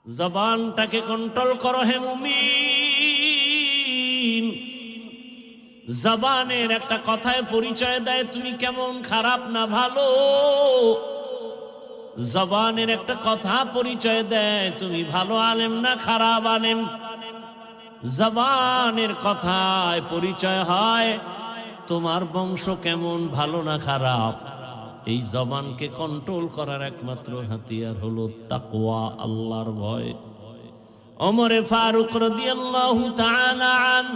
জবানটাকে control করো হে মুমিন। জবানের একটা কথায় পরিচয় দেয় তুমি কেমন খারাপ না ভালো। জবানের একটা কথা পরিচয় দেয় তুমি ভালো আলেম না খারাপ আলেম। জবানের কথায় পরিচয় হয় তোমার বংশ কেমন ভালো না খারাপ। এই জবানকে কন্ট্রোল করার একমাত্র হাতিয়ার হলো তাকওয়া, আল্লাহর ভয়। ওমরে ফারুক রাদিয়াল্লাহু তাআলা আন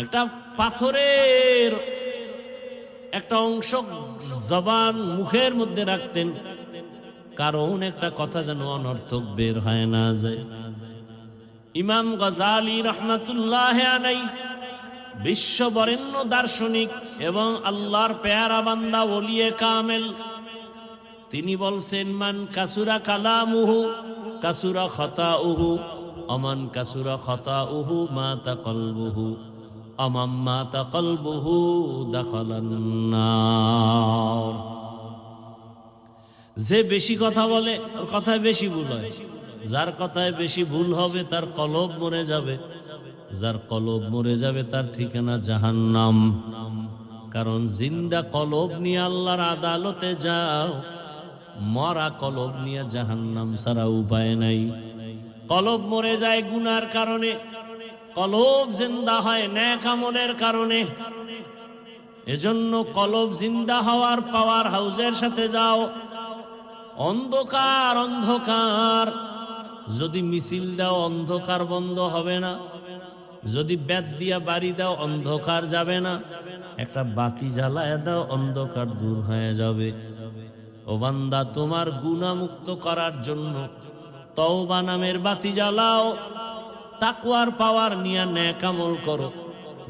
একটা পাথরের একটা অংশ জবান মুখের মধ্যে রাখতেন, কারণ একটা কথা যেন অনর্থক বের হয় না যায়। ইমাম গজালি রহমাতুল্লাহ আলাইহি বিশ্ববরেণ্য দার্শনিক এবং আল্লাহর পেয়ারা বান্দা ওলিয়ে কামেল, তিনি বলছেন মান কাসুরা কালামুহু কাসুরা খতাউহু আমান কাসুরা খতাউহু মাতা কলবুহু আমাম মাতা কলবুহু দাখালান নার। যে বেশি কথা বলে ওর কথায় বেশি ভুল হয়, যার কথায় বেশি ভুল হবে তার কলব মরে যাবে, যার কলব মরে যাবে তার ঠিকানা জাহান্নাম। কারণ জিন্দা কলব নিয়ে আল্লাহর আদালতে যাও, মরা কলব নিয়ে জাহান্নাম ছাড়া উপায় নাই। কলব মরে যায় গুনার কারণে, কলব জিন্দা হয় নেক আমলের কারণে। এজন্য কলব জিন্দা হওয়ার পাওয়ার হাউজের সাথে যাও। অন্ধকার অন্ধকার যদি মিছিল দাও অন্ধকার বন্ধ হবে না, যদি বেত দিয়া বাড়ি দাও অন্ধকার যাবে না, একটা বাতি জ্বালায় দাও অন্ধকার দূর হয়ে যাবে। ও বান্দা, তোমার গুনাহ মুক্ত করার জন্য তওবা নামের বাতি জ্বালাও, তাকওয়ার পাওয়ার নিয়ে নেক আমল করো।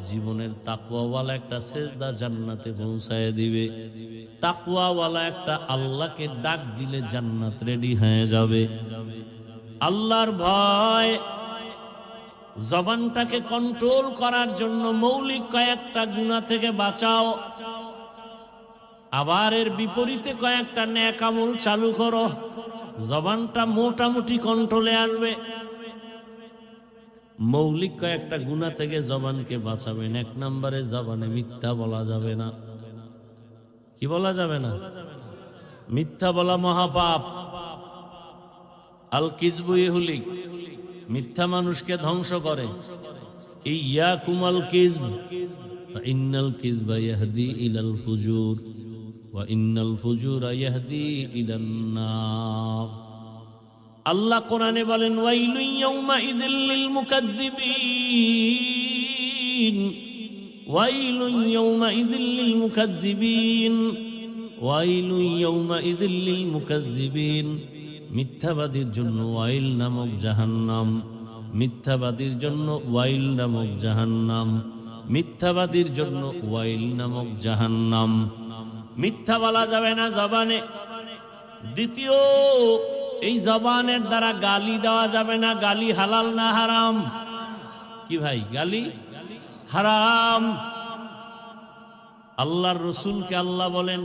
জীবনের তাকওয়াওয়ালা একটা সেজদা জান্নাতে পৌঁছায় দিবে। তাকওয়াওয়ালা একটা আল্লাহকে ডাক দিলে জান্নাত রেডি হয়ে যাবে। আল্লাহর ভয় জবানটাকে কন্ট্রোল করার জন্য মৌলিক কয়েকটা গুনাহ থেকে বাঁচাও, আবার এর বিপরীতে কয়েকটা নেক আমল চালু করো। জবানটা মোটামুটি কন্ট্রোলে আসবে। মৌলিক কয়েকটা গুনাহ থেকে জবানকে বাঁচাবেন। এক নম্বরে জবানে মিথ্যা বলা যাবে না। কি বলা যাবে না? মিথ্যা বলা মহাপাপ। আল কিযবু ইহলিক, মিথ্যা মানুষকে ধ্বংস করে। ইয়াকুমাল কিযব ফাইন্নাল কিযবা ইয়াহদি ইলাল ফুজুর ওয়া ইন্নাল ফুজুরা ইয়াহদি ইলান নার। আল্লাহ কোরআনে বলেন ওয়াইলুন ইয়াউমাইযিল লিল মুকাজ্জিবিন, ওয়াইলুন ইয়াউমাইযিল লিল মুকাজ্জিবিন, ওয়াইলুন ইয়াউমাইযিল লিল মুকাজ্জিবিন। মিথ্যাবাদীর জন্য ওয়াইল নামক জাহান্নাম, মিথ্যাবাদীর জন্য ওয়াইল নামক জাহান্নাম, মিথ্যাবাদীর জন্য ওয়াইল নামক জাহান্নাম। মিথ্যা বলা যাবে না জবানে। দ্বিতীয়, এই জবানের দ্বারা গালি দেওয়া যাবে না। গালি হালাল না হারাম? কি ভাই, গালি হারাম। আল্লাহর রসুলকে আল্লাহ বলেন,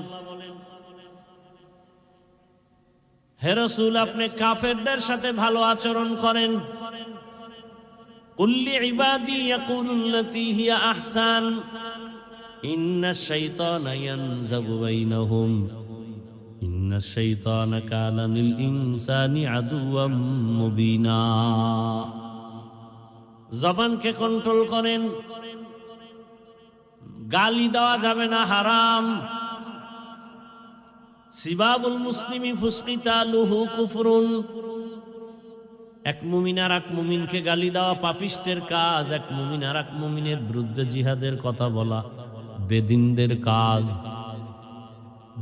হে রাসূল, আপনি কাফেরদের সাথে ভালো আচরণ করেন। কুল্লি ইবাদি ইয়াকুলুল্লাতী হিয়া আহসান ইন্নাশ শাইতানা ইয়ানজাগু বাইনাহুম ইন্নাশ শাইতানা কানা লিল ইনসানি আদুওয়াম মুবিনা। জবানকে কন্ট্রোল করেন। গালি দেওয়া যাবে না, হারাম। সিবাবুল মুসলিমি ফুসকিতালুহু কুফরুন। এক মুমিন আর এক মুমিনকে গালি দেওয়া পাপিষ্টের কাজ। এক মুমিন আর এক মুমিনের বিরুদ্ধে জিহাদের কথা বলা বেদিনদের কাজ।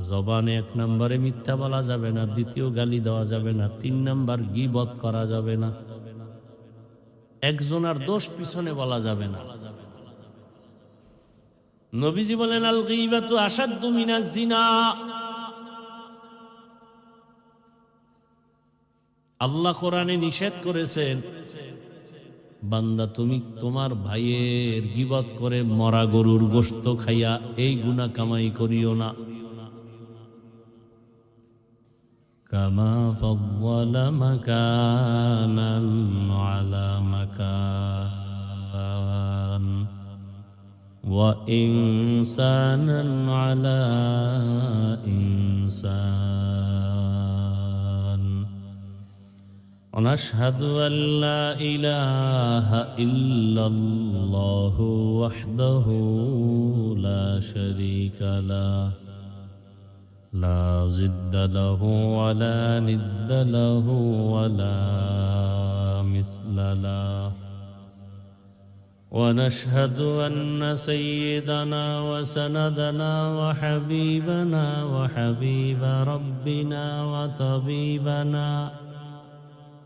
জবানে এক নম্বরে মিথ্যা বলা যাবে না, দ্বিতীয় গালি দেওয়া যাবে না, তিন নম্বর গীবত করা যাবে না, একজনের দোষ পিছনে বলা যাবে না। নবীজি বলেন আল গীবাতু আশাদ্দু মিনাজ জিনা। আল্লাহ কোরআনে নিষেধ করেছেন, বান্দা তুমি তোমার ভাইয়ের গীবত করে মরা গরুর গোশত খাইয়া এই গুনাহ কামাই করিও না। كما فضل مكانا على مكان وإنسانا على إنسان ونشهد أن لا إله إلا الله وحده لا شريك له لا ضد له ولا ند له ولا مثل له ونشهد أن سيدنا وسندنا وحبيبنا وحبيب ربنا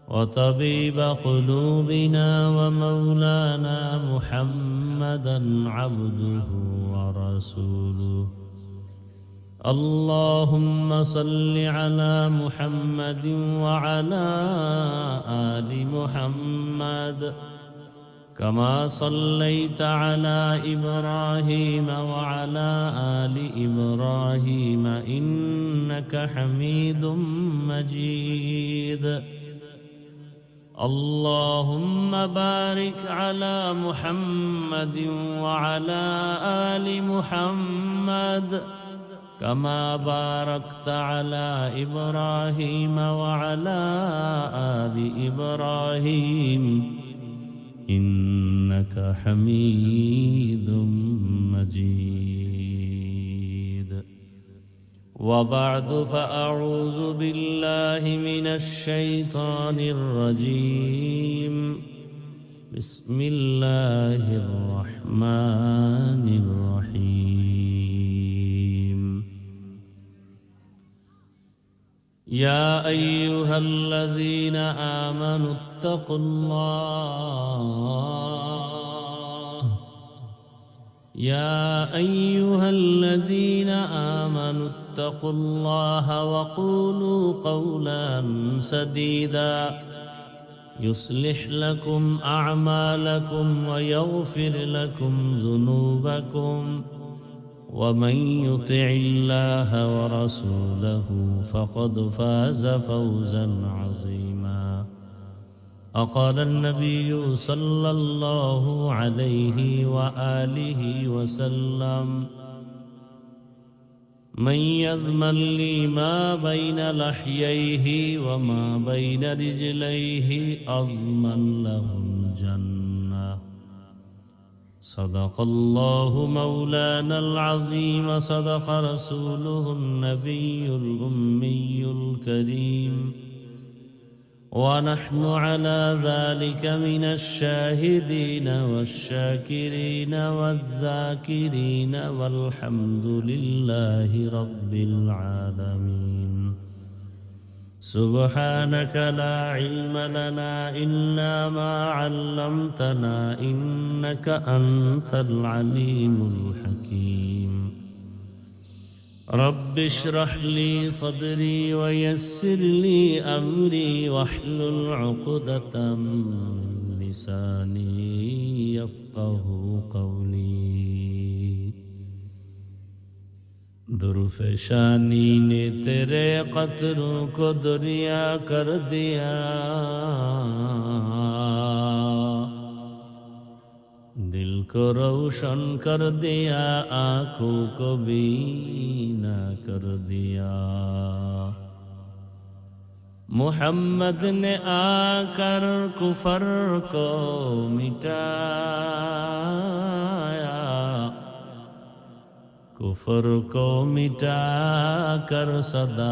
وطبيب قلوبنا ومولانا محمدا عبده ورسوله اللهم صل على محمد وعلى آل محمد كما صليت على إبراهيم وعلى آل إبراهيم إنك حميد مجيد اللهم بارك على محمد وعلى آل محمد كما باركت على إبراهيم وعلى آل إبراهيم إنك حميد مجيد وبعد فأعوذ بالله من الشيطان الرجيم بسم الله الرحمن الرحيم يا أيها الذين آمنوا اتقوا الله يا أيها الذين آمنوا اتقوا الله وقولوا قولا سديدا يصلح لكم أعمالكم ويغفر لكم ذنوبكم ومن يطع الله ورسوله فقد فاز فوزا عظيما أقال النبي صلى الله عليه وآله وسلم من يضمن لي ما بين لحييه وما بين رجليه أضمن له الجنة صدق الله مولانا العظيم صدق رسوله النبي الأمي الكريم ونحن على ذلك من الشاهدين والشاكرين والذاكرين والحمد لله رب العالمين سبحانك لا علم لنا إلا ما علمتنا إنك أنت العليم الحكيم رب اشرح لي صدري ويسر لي أمري واحلل عقدة من لساني يفقه قولي درفشانی نے تیرے قطروں کو دریا کر دیا दिल को रोशन कर दिया आँखों को बीना कर दिया मोहम्मद ने आकर कुफर को मिटाया कुफर को मिटा कर सदाकत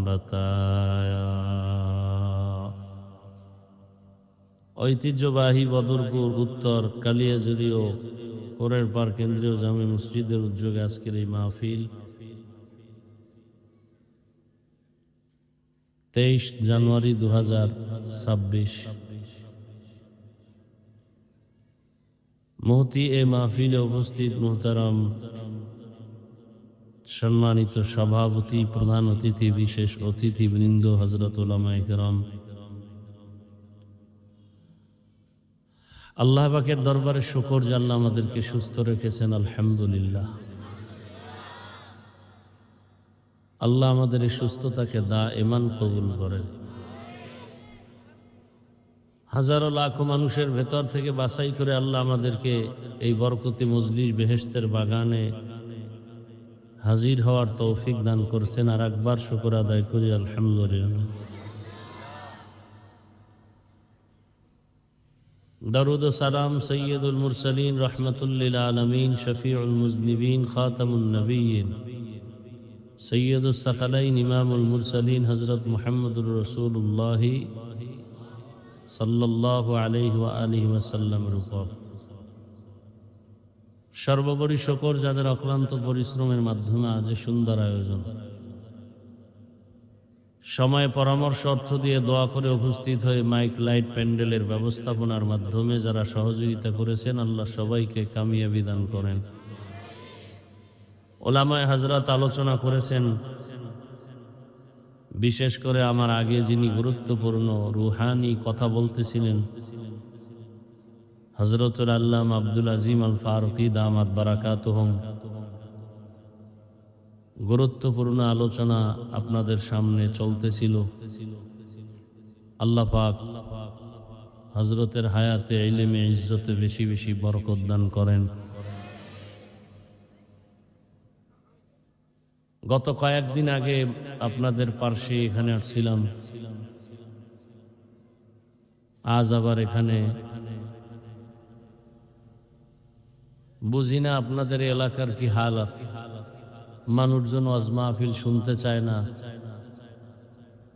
बताया ঐতিহ্যবাহী বদরপুর উত্তর কালিয়াজুড়ি ও কোরের পার কেন্দ্রীয় জামে মসজিদের উদ্যোগে আজকের এই মাহফিল 23 জানুয়ারি 2026 মহতি এ মাহফিলে উপস্থিত মুহতারাম সম্মানিত সভাপতি প্রধান অতিথি বিশেষ অতিথিবৃন্দ হযরত উলামায়ে কেরাম আল্লাহ পাকের দরবারে শুকর যে আল্লাহ আমাদেরকে সুস্থ রেখেছেন আলহামদুলিল্লাহ আল্লাহ আমাদের এই সুস্থতাকে দাঈমান কবুল করেন। হাজারো লাখো মানুষের ভেতর থেকে বাছাই করে আল্লাহ আমাদেরকে এই বরকতি মজলিস বেহেশতের বাগানে হাজির হওয়ার তৌফিক দান করছেন। আর একবার শুকর আদায় করি আলহামদুলিল্লাহ। দরুদ ও সালাম সৈয়দুল মুরসালিন রহমতুল লিল আলামিন শফিউল মুজনিবিন খাতামুন নবিয়্যিন সৈয়দুস সাকালাইন ইমামুল মুরসালিন হযরত মুহাম্মদুর রাসূলুল্লাহ সাল্লাল্লাহু আলাইহি ওয়া আলিহি ওয়াসাল্লামের উপর সর্বোপরি শুকর যাদের অক্লান্ত পরিশ্রমের মাধ্যমে আজ সুন্দর আয়োজন, সময় পরামর্শ অর্থ দিয়ে দোয়া করে উপস্থিত হয়ে মাইক লাইট প্যান্ডেলের ব্যবস্থাপনার মাধ্যমে যারা সহযোগিতা করেছেন, আল্লাহ সবাইকে কামিয়াবি দান করেন। ওলামায়ে হযরত আলোচনা করেছেন, বিশেষ করে আমার আগে যিনি গুরুত্বপূর্ণ রুহানি কথা বলতেছিলেন হযরতুল আল্লামা আব্দুল আজিম আল ফারুকী দামাত বারাকাতুহুম, গুরুত্বপূর্ণ আলোচনা আপনাদের সামনে চলতেছিল। আল্লাহ পাক হযরতের হায়াতে ইলমে ইজ্জতে বেশি বেশি বরকত দান করেন। গত কয়েকদিন আগে আপনাদের পার্শ্বে এখানে আসছিলাম, আজ আবার এখানে। বুঝি না আপনাদের এলাকার কি হালাত, মানুষজন ওয়াজ মাহফিল শুনতে চায় না,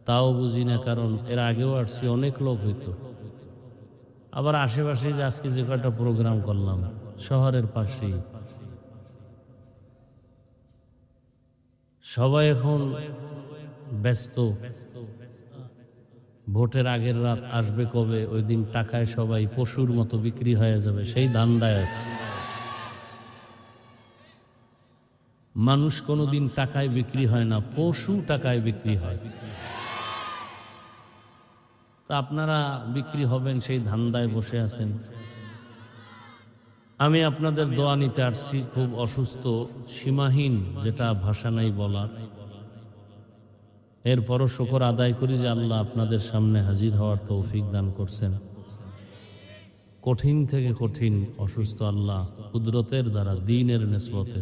তাও বুঝি না। কারণ এর আগেও আসছি, অনেক লোক হইতো। আবার আশেপাশে যে আজকে যে কয়টা প্রোগ্রাম করলাম শহরের পাশেই, সবাই এখন ব্যস্ত। ভোটের আগের রাত আসবে কবে, ওই দিন টাকায় সবাই পশুর মতো বিক্রি হয়ে যাবে, সেই ধান্দায় আছে। মানুষ কোনোদিন টাকায় বিক্রি হয় না, পশু টাকায় বিক্রি হয়। তা আপনারা বিক্রি হবেন সেই ধান্দায় বসে আছেন। আমি আপনাদের দোয়া নিতে আসছি, খুব অসুস্থ, সীমাহীন, যেটা ভাষা নাই বলার। এরপরও শুকর আদায় করি যে আল্লাহ আপনাদের সামনে হাজির হওয়ার তৌফিক দান করছেন। কঠিন থেকে কঠিন অসুস্থ আল্লাহ কুদরতের দ্বারা, দ্বীনের নিসবতে,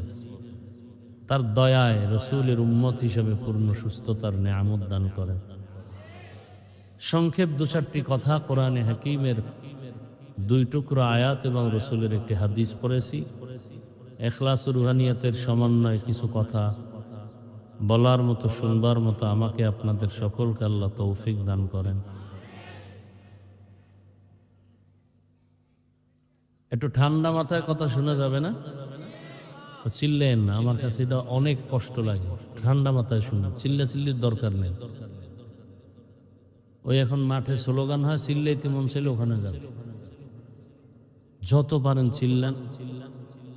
তার দয়ায় রসুলের উম্মত হিসেবে পূর্ণ সুস্থতার নেয়ামত দান করেন। সংক্ষেপ দু চারটি কথা, কোরআনে হাকিমের 2 টুকরো আয়াত এবং রসুলের একটি হাদিস পড়েছি। ইখলাস ও রুহানিয়াতের সমন্বয়ে কিছু কথা বলার মতো, শুনবার মতো আমাকে আপনাদের সকলকে আল্লাহ তৌফিক দান করেন। একটু ঠান্ডা মাথায় কথা শোনা যাবে না? চিল্লেন না, আমার কাছে এটা অনেক কষ্ট লাগে। ঠান্ডা মাথায় শুনুন, চিল্লির দরকার নেই। ওই এখন মাঠে স্লোগান হয়, চিল্লাইতে মন চাইলে ওখানে যাবে, যত পারেন চিল্লান।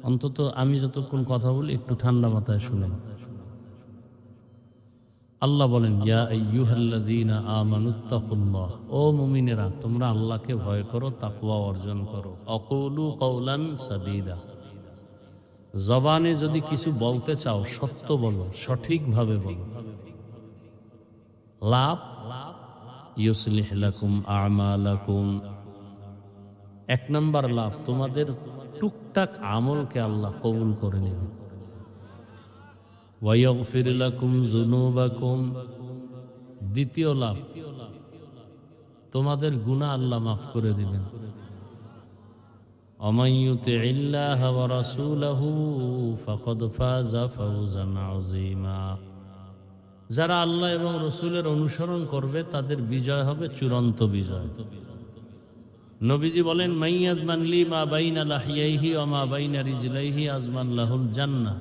অন্তত আমি যতক্ষণ কথা বলি একটু ঠান্ডা মাথায় শুনেন। আল্লাহ বলেন, ইয়া আইয়ুহাল্লাযীনা আমানুত্তাকুল্লাহ, ও মুমিনেরা তোমরা আল্লাহকে ভয় করো, তাকওয়া অর্জন করো। আকুলু কওলান সাদীদা, জবানে যদি কিছু বলতে চাও সত্য বলো, সঠিকভাবে বলো। লাভ ইউসলিহ লাকুম আমালাকুম, 1 নম্বর লাভ, তোমাদের টুকটাক আমলকে আল্লাহ কবুল করে নেবেন। ওয়া ইয়াগফির লাকুম যুনুবাকুম, দ্বিতীয় লাভ, তোমাদের গুনাহ আল্লাহ মাফ করে দিবেন। ওয়ামান ইউতিইল্লাহা ওয়া রাসূলাহু ফাকাদ ফাযা ফাওজান আযীমা, যারা আল্লাহ এবং রসুলের অনুসরণ করবে তাদের বিজয় হবে চূড়ান্ত বিজয়। নবীজি বলেন, মাইয়াজমান লি মা বাইনা লাহিয়াইহি ওয়া মা বাইনা রিজলাইহি আজমান লাহুল জান্নাহ,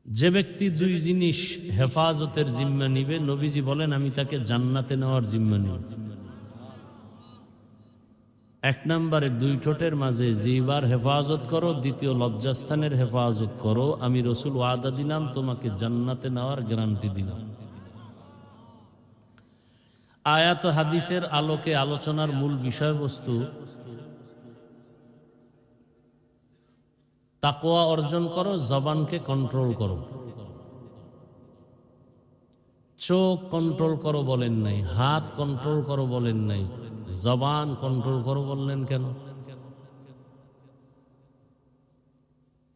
যে ব্যক্তি 2 জিনিস হেফাজতের জিম্মা নিবে, নবীজি বলেন আমি তাকে জান্নাতে নেওয়ার জিম্মা নিব। 1 নম্বরে 2 ঠোঁটের মাঝে জিহ্বার হেফাজত করো, দ্বিতীয় লজ্জাস্থানের হেফাজত করো। আমি রসুল ওয়াদা দিলাম তোমাকে জান্নাতে নেওয়ার গ্যারান্টি দিলাম। আয়াত ও হাদিসের আলোকে আলোচনার মূল বিষয়বস্তু, তাকওয়া অর্জন করো, জবানকে কন্ট্রোল করো। চোখ কন্ট্রোল করো বলেন নাই, হাত কন্ট্রোল করো বলেন নাই, জবান কন্ট্রোল করো বললেন কেন?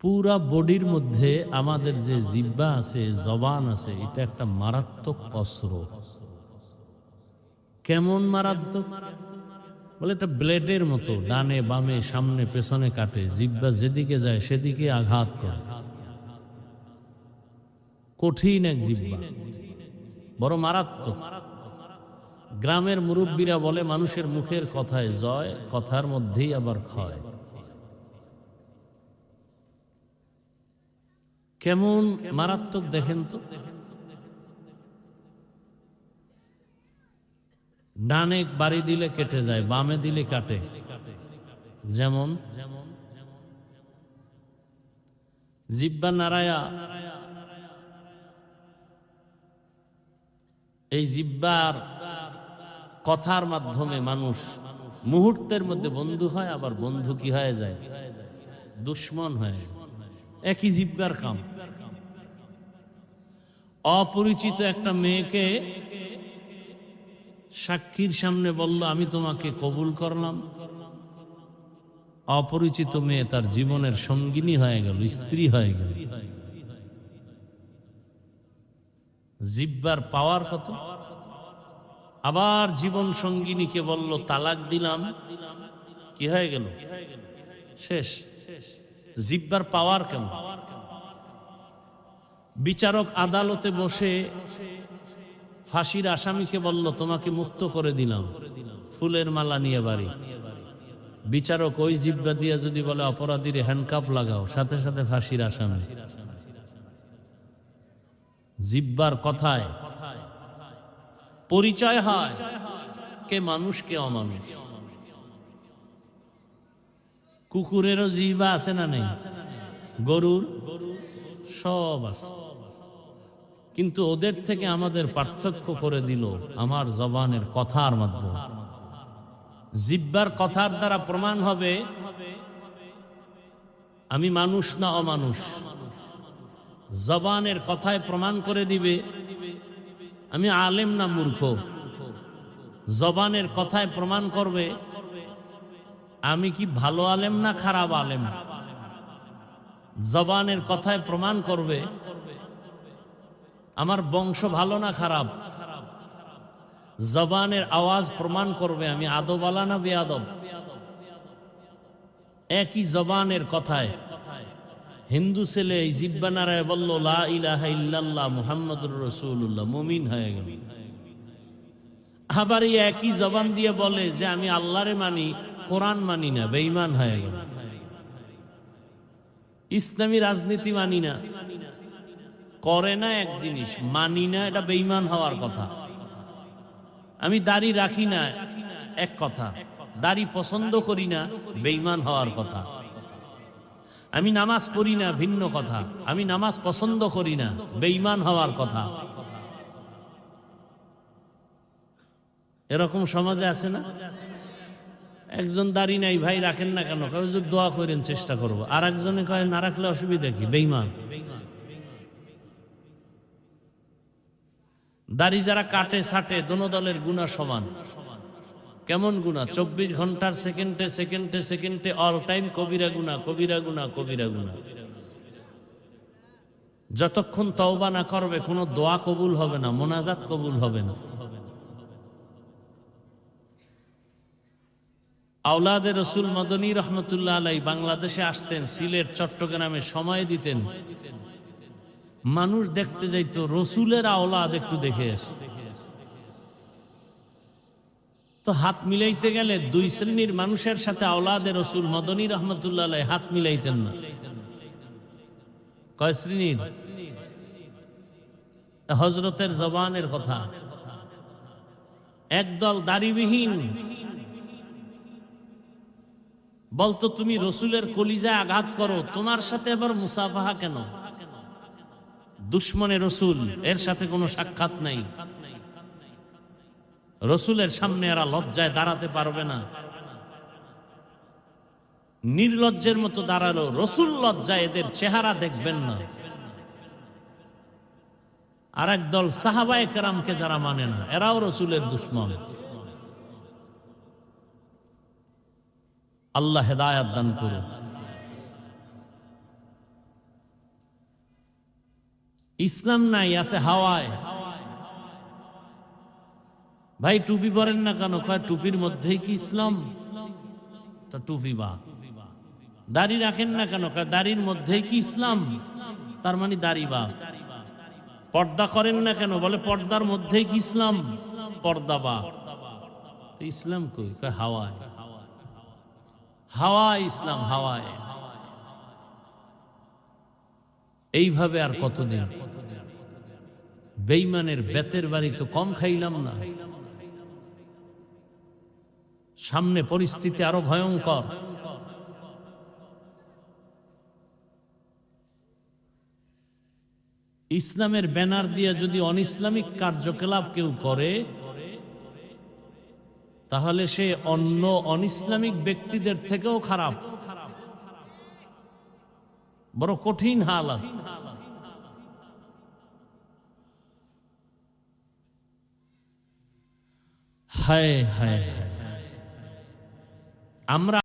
পুরা বডির মধ্যে আমাদের যে জিহ্বা আছে, জবান আছে, এটা একটা মারাত্মক অস্ত্র। কেমন মারাত্মক? বলে এটা ব্লেডের মতো, ডানে বামে সামনে পেছনে কাটে। জিহ্বা যেদিকে যায় সেদিকে আঘাত করে। কঠিন এক জিহ্বা, বড় মারাত্মক। গ্রামের মুরব্বীরা বলে মানুষের মুখের কথায় জয়, কথার মধ্যেই আবার ক্ষয়। কেমন মারাত্মক দেখেন তো। ডানে বাড়ি দিলে কেটে যায়, বামে দিলে কাটে। যেমন জিহ্বা নাড়ায়া, এই জিহ্বার কথার মাধ্যমে মানুষ মুহূর্তের মধ্যে বন্ধু হয়, আবার বন্ধু কি হয়ে যায়, দুশ্মন হয়ে যায়। একই জিহ্বার কাম। অপরিচিত একটা মেয়েকে সাক্ষীর সামনে বলল আমি তোমাকে কবুল করলাম। অপরিচিত মেয়ে তার জীবনের সঙ্গিনী হয়ে গেল, স্ত্রী হয়ে গেল। জিহ্বার পাওয়ার কত। আবার জীবন সঙ্গিনীকে বলল তালাক দিলাম, কি হয়ে গেল, শেষ। জিহ্বার পাওয়ার কেমন। বিচারক আদালতে বসে ফাঁসির আসামিকে বলল তোমাকে মুক্ত করে দিলাম, ফুলের মালা নিয়ে বাড়ি। বিচারক ওই জিহ্বা দিয়ে যদি বলে অপরাধীর হ্যান্ডকাপ লাগাও, সাথে সাথে ফাঁসির আসামি। জিহ্বার কথায় পরিচয় হয় কে মানুষ কে অমানুষ। কুকুরেরও জিহ্বা আছে না নেই, গরুর, সব আছে। কিন্তু ওদের থেকে আমাদের পার্থক্য করে দিল আমার জবানের কথার মাধ্যমে। জিহ্বার কথার দ্বারা প্রমাণ হবে আমি মানুষ না অমানুষ। জবানের কথায় প্রমাণ করে দিবে আমি আলেম না মূর্খ। জবানের কথায় প্রমাণ করবে আমি কি ভালো আলেম না খারাপ আলেম। জবানের কথায় প্রমাণ করবে আমার বংশ ভালো না খারাপ। জবানের আওয়াজ প্রমাণ করবে আমি আদবালা না বেয়াদব। একই জবানের কথায় হিন্দু ছেলে এই জিহ্বা নাড়ায় বলল লা ইলাহা ইল্লাল্লাহ মুহাম্মাদুর রাসূলুল্লাহ, মুমিন হয়ে গেল। আবার এই একই জবান দিয়ে বলে যে আমি আল্লাহরে মানি, কোরআন মানি না, বেঈমান হয়ে গেল। ইসলামী রাজনীতি মানি না, করে না এক জিনিস, মানি না, এটা বেঈমান হওয়ার কথা। আমি দাড়ি রাখি না, এক কথা, দাড়ি পছন্দ করি না, বেঈমান হওয়ার কথা। আমি নামাজ পড়ি না, ভিন্ন কথা, আমি নামাজ পছন্দ করি না, বেঈমান হওয়ার কথা। এরকম সমাজে আছে না? একজন দাড়ি নাই, ভাই রাখেন না কেন, কয় হুজুর দোয়া করেন চেষ্টা করব। আর একজনে কয় না রাখলে অসুবিধা কি, বেঈমান। দাড়ি যারা কাটে ছাটে দোনো দলের গুনাহ সমান। কেমন গুনাহ? 24 ঘন্টার সেকেন্ডে সেকেন্ডে সেকেন্ডে অল টাইম কবিরা গুনাহ, কবিরা গুনাহ, কবিরা গুনাহ। যতক্ষণ তওবা না করবে কোনো দোয়া কবুল হবে না, মোনাজাত কবুল হবে না। আওলাদে রসুল মদনী রহমতুল্লাহ আলাই বাংলাদেশে আসতেন, সিলেট চট্টগ্রামে সময় দিতেন। মানুষ দেখতে যাইতো রসুলের আওলাদ একটু দেখে আসে। তো হাত মিলাইতে গেলে দুই শ্রেণীর মানুষের সাথে আওলাদে রসুল মদনী রহমতুল্লাহ আলাই হাত মিলাইতেন না। কয় শ্রেণীর? হযরতের জবানের কথা। একদল দাড়িবিহীন বলতো তুমি রসুলের কলিজায় আঘাত করো, তোমার সাথে আবার মুসাফাহা কেন? দুশ্মনে রসুল, এর সাথে কোনো সাক্ষাৎ নাই। রসুলের সামনে এরা লজ্জায় দাঁড়াতে পারবে না। নির্লজ্জের মতো দাঁড়ালো, রসুল লজ্জা এদের চেহারা দেখবেন না। আর একদল সাহাবায়ে কেরামকে যারা মানে না, এরাও রসুলের দুশমন। আল্লাহ হেদায়াত দান করুন। ইসলাম নাই, আছে হাওয়ায়। ভাই টুপি পরেন না কেন? কয় টুপির মধ্যেই কি ইসলাম? তা টুপি বা। দাড়ি রাখেন না কেন? কয় দাড়ির মধ্যেই কি ইসলাম? তার মানে দাড়ি বা। পর্দা করেন না কেন? বলে পর্দার মধ্যেই কি ইসলাম? পর্দা বা। তো ইসলাম কই? কয় হাওয়ায়। হাওয়ায় ইসলাম, হাওয়ায়। এইভাবে আর কতদিন? বেঈমানের বেতের বাড়ি তো কম খাইলাম না, সামনে পরিস্থিতি আরো ভয়ঙ্কর। ইসলামের ব্যানার দিয়ে যদি অনইসলামিক কার্যকলাপ কেউ করে, তাহলে সে অন্য অনইসলামিক ব্যক্তিদের থেকেও খারাপ। বড় কঠিন হালাত। হায় হায় হায়। আমরা